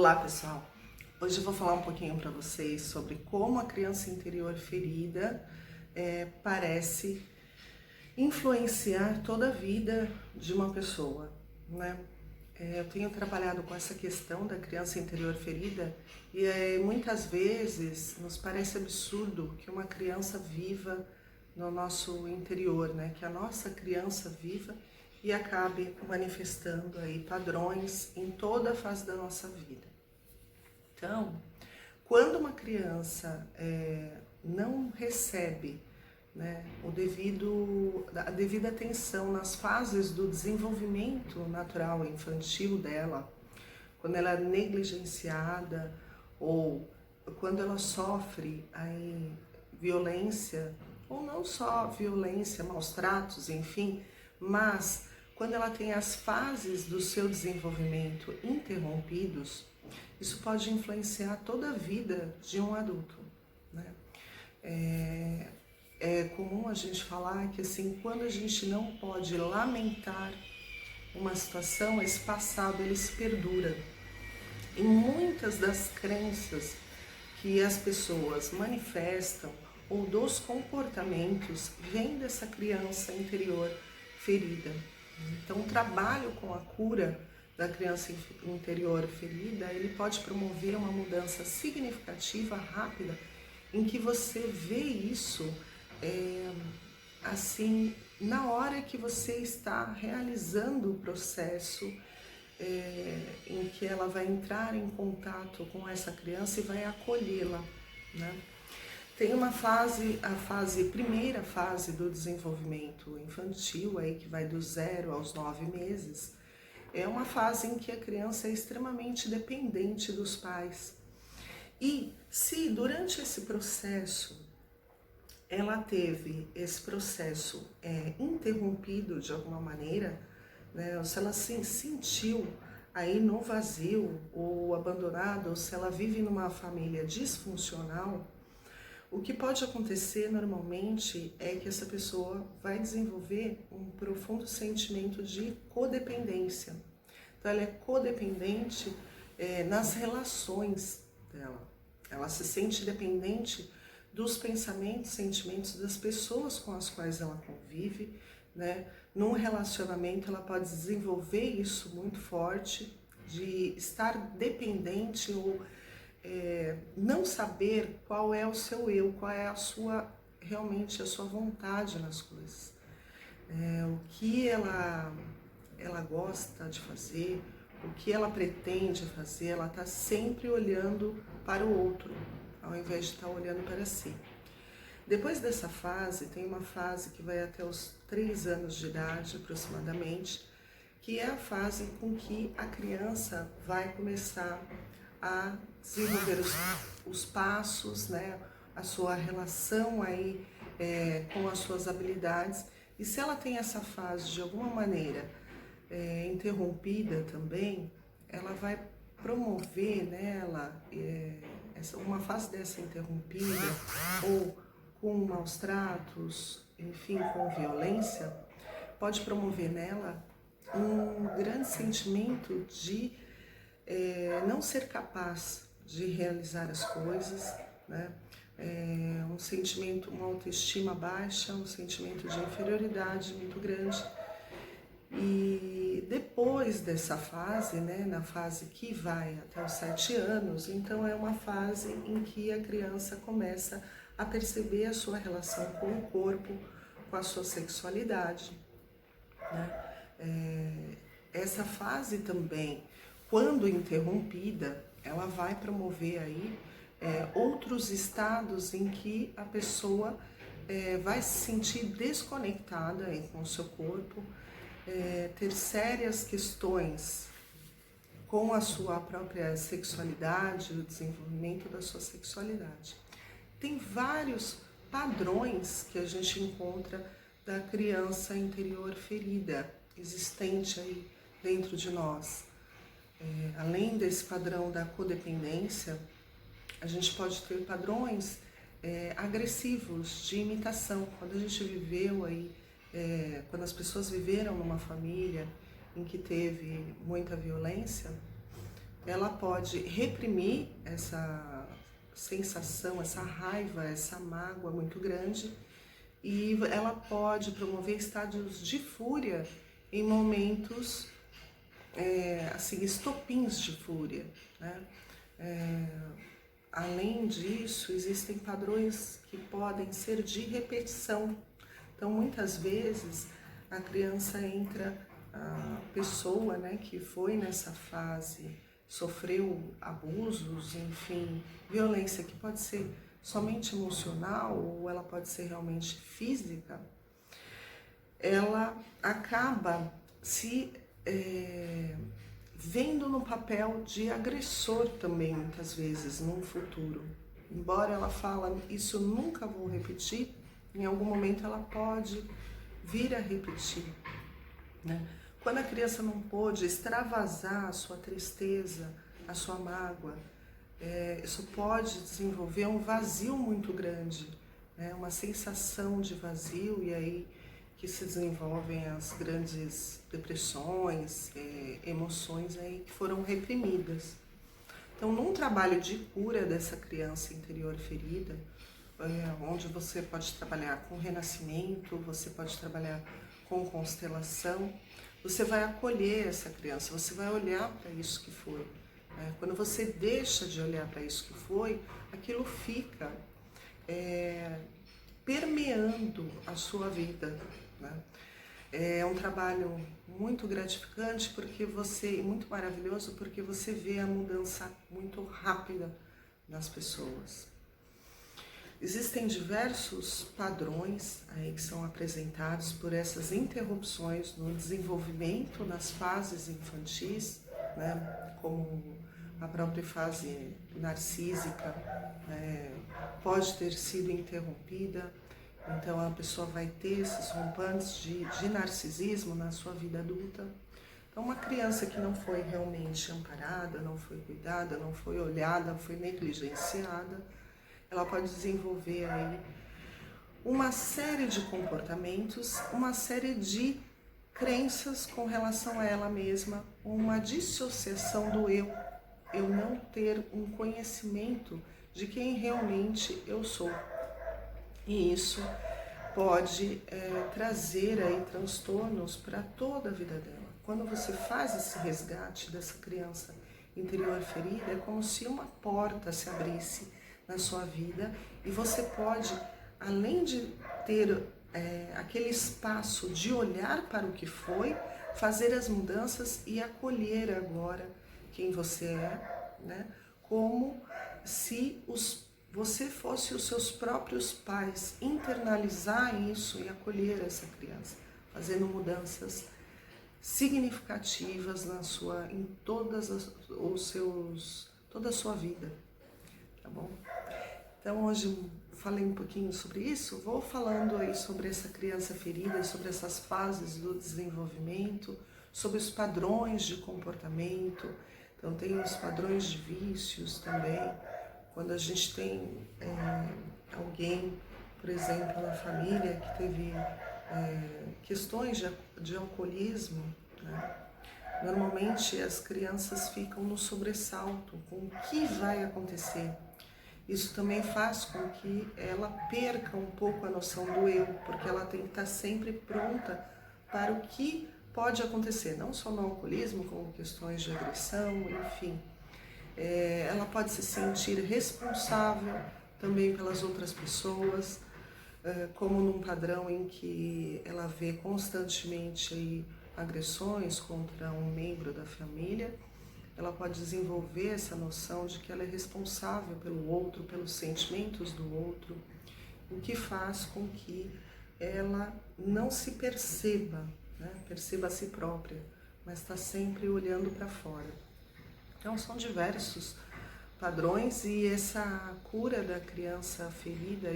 Olá pessoal, hoje eu vou falar um pouquinho para vocês sobre como a criança interior ferida parece influenciar toda a vida de uma pessoa, né? Eu tenho trabalhado com essa questão da criança interior ferida e muitas vezes nos parece absurdo que uma criança viva no nosso interior, né? Que a nossa criança viva e acabe manifestando aí padrões em toda a fase da nossa vida. Então, quando uma criança não recebe, né, a devida atenção nas fases do desenvolvimento natural e infantil dela, quando ela é negligenciada ou quando ela sofre aí violência, ou não só violência, maus tratos, enfim, mas quando ela tem as fases do seu desenvolvimento interrompidos, isso pode influenciar toda a vida de um adulto, né? É comum a gente falar que assim, quando a gente não pode lamentar uma situação, esse passado ele se perdura. E muitas das crenças que as pessoas manifestam ou dos comportamentos vêm dessa criança interior ferida. Então, o trabalho com a cura da criança interior ferida, ele pode promover uma mudança significativa, rápida, em que você vê isso assim, na hora que você está realizando o processo em que ela vai entrar em contato com essa criança e vai acolhê-la, né? Tem uma fase, primeira fase do desenvolvimento infantil, aí que vai do 0 aos 9 meses, é uma fase em que a criança é extremamente dependente dos pais. E se durante esse processo ela teve esse processo interrompido de alguma maneira, né, ou se ela se sentiu aí no vazio ou abandonada, ou se ela vive numa família disfuncional, o que pode acontecer normalmente é que essa pessoa vai desenvolver um profundo sentimento de codependência. Então ela é codependente nas relações dela. Ela se sente dependente dos pensamentos, sentimentos das pessoas com as quais ela convive, né? Num relacionamento ela pode desenvolver isso muito forte, de estar dependente ou não saber qual é o seu eu, qual é realmente a sua vontade nas coisas. O que ela gosta de fazer, o que ela pretende fazer, ela está sempre olhando para o outro, ao invés de estar olhando para si. Depois dessa fase, tem uma fase que vai até os 3 anos de idade, aproximadamente, que é a fase com que a criança vai começar a desenvolver os passos, né, a sua relação aí com as suas habilidades. E se ela tem essa fase de alguma maneira interrompida também, ela vai promover nela uma fase dessa interrompida ou com maus tratos, enfim, com violência, pode promover nela um grande sentimento de não ser capaz de realizar as coisas, né? Um sentimento, uma autoestima baixa, um sentimento de inferioridade muito grande. E depois dessa fase, né, na fase que vai até os 7 anos, então é uma fase em que a criança começa a perceber a sua relação com o corpo, com a sua sexualidade, né? Essa fase também, quando interrompida, ela vai promover aí outros estados em que a pessoa vai se sentir desconectada aí com o seu corpo, ter sérias questões com a sua própria sexualidade, o desenvolvimento da sua sexualidade. Tem vários padrões que a gente encontra da criança interior ferida existente aí dentro de nós. Além desse padrão da codependência, a gente pode ter padrões agressivos de imitação. Quando a gente viveu aí, quando as pessoas viveram numa família em que teve muita violência, ela pode reprimir essa sensação, essa raiva, essa mágoa muito grande, e ela pode promover estádios de fúria em momentos, assim, estopins de fúria, né? Além disso, existem padrões que podem ser de repetição. Então, muitas vezes, a criança entra, a pessoa, né, que foi nessa fase, sofreu abusos, enfim, violência que pode ser somente emocional ou ela pode ser realmente física, ela acaba se vendo no papel de agressor também, muitas vezes, no futuro. Embora ela fala, isso eu nunca vou repetir, em algum momento ela pode vir a repetir, né? Quando a criança não pôde extravasar a sua tristeza, a sua mágoa, isso pode desenvolver um vazio muito grande, né? Uma sensação de vazio, e aí que se desenvolvem as grandes depressões, emoções aí que foram reprimidas. Então, num trabalho de cura dessa criança interior ferida, onde você pode trabalhar com renascimento, você pode trabalhar com constelação, você vai acolher essa criança, você vai olhar para isso que foi. Quando você deixa de olhar para isso que foi, aquilo fica permeando a sua vida, né? É um trabalho muito gratificante e muito maravilhoso, porque você vê a mudança muito rápida nas pessoas. Existem diversos padrões aí que são apresentados por essas interrupções no desenvolvimento nas fases infantis, né, como a própria fase narcísica, pode ter sido interrompida. Então a pessoa vai ter esses rompantes de narcisismo na sua vida adulta. Então uma criança que não foi realmente amparada, não foi cuidada, não foi olhada, foi negligenciada, ela pode desenvolver aí uma série de comportamentos, uma série de crenças com relação a ela mesma, uma dissociação do eu não ter um conhecimento de quem realmente eu sou. E isso pode trazer aí transtornos para toda a vida dela. Quando você faz esse resgate dessa criança interior ferida, é como se uma porta se abrisse na sua vida e você pode, além de ter aquele espaço de olhar para o que foi, fazer as mudanças e acolher agora quem você é, né? Como se você fosse os seus próprios pais, internalizar isso e acolher essa criança, fazendo mudanças significativas em toda a sua vida, tá bom? Então hoje eu falei um pouquinho sobre isso, vou falando aí sobre essa criança ferida, sobre essas fases do desenvolvimento, sobre os padrões de comportamento. Então tem os padrões de vícios também. Quando a gente tem alguém, por exemplo, na família que teve questões de alcoolismo, né? Normalmente as crianças ficam no sobressalto com o que vai acontecer. Isso também faz com que ela perca um pouco a noção do eu, porque ela tem que estar sempre pronta para o que pode acontecer, não só no alcoolismo, como questões de agressão, enfim. Ela pode se sentir responsável também pelas outras pessoas, como num padrão em que ela vê constantemente aí agressões contra um membro da família. Ela pode desenvolver essa noção de que ela é responsável pelo outro, pelos sentimentos do outro, o que faz com que ela não se perceba, né? Perceba a si própria, mas está sempre olhando para fora. Então são diversos padrões, e essa cura da criança ferida,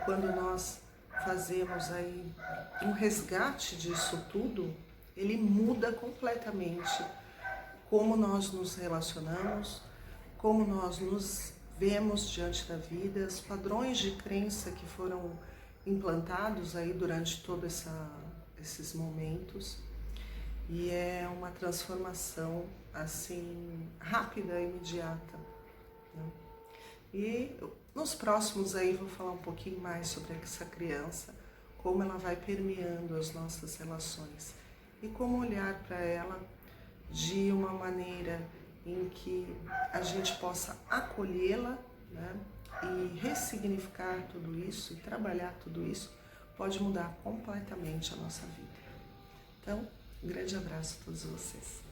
quando nós fazemos aí um resgate disso tudo, ele muda completamente como nós nos relacionamos, como nós nos vemos diante da vida, os padrões de crença que foram implantados aí durante todos esses momentos. E é uma transformação assim rápida, imediata, né? E nos próximos aí vou falar um pouquinho mais sobre essa criança, como ela vai permeando as nossas relações e como olhar para ela de uma maneira em que a gente possa acolhê-la, né? E ressignificar tudo isso e trabalhar tudo isso pode mudar completamente a nossa vida. Então, um grande abraço a todos vocês.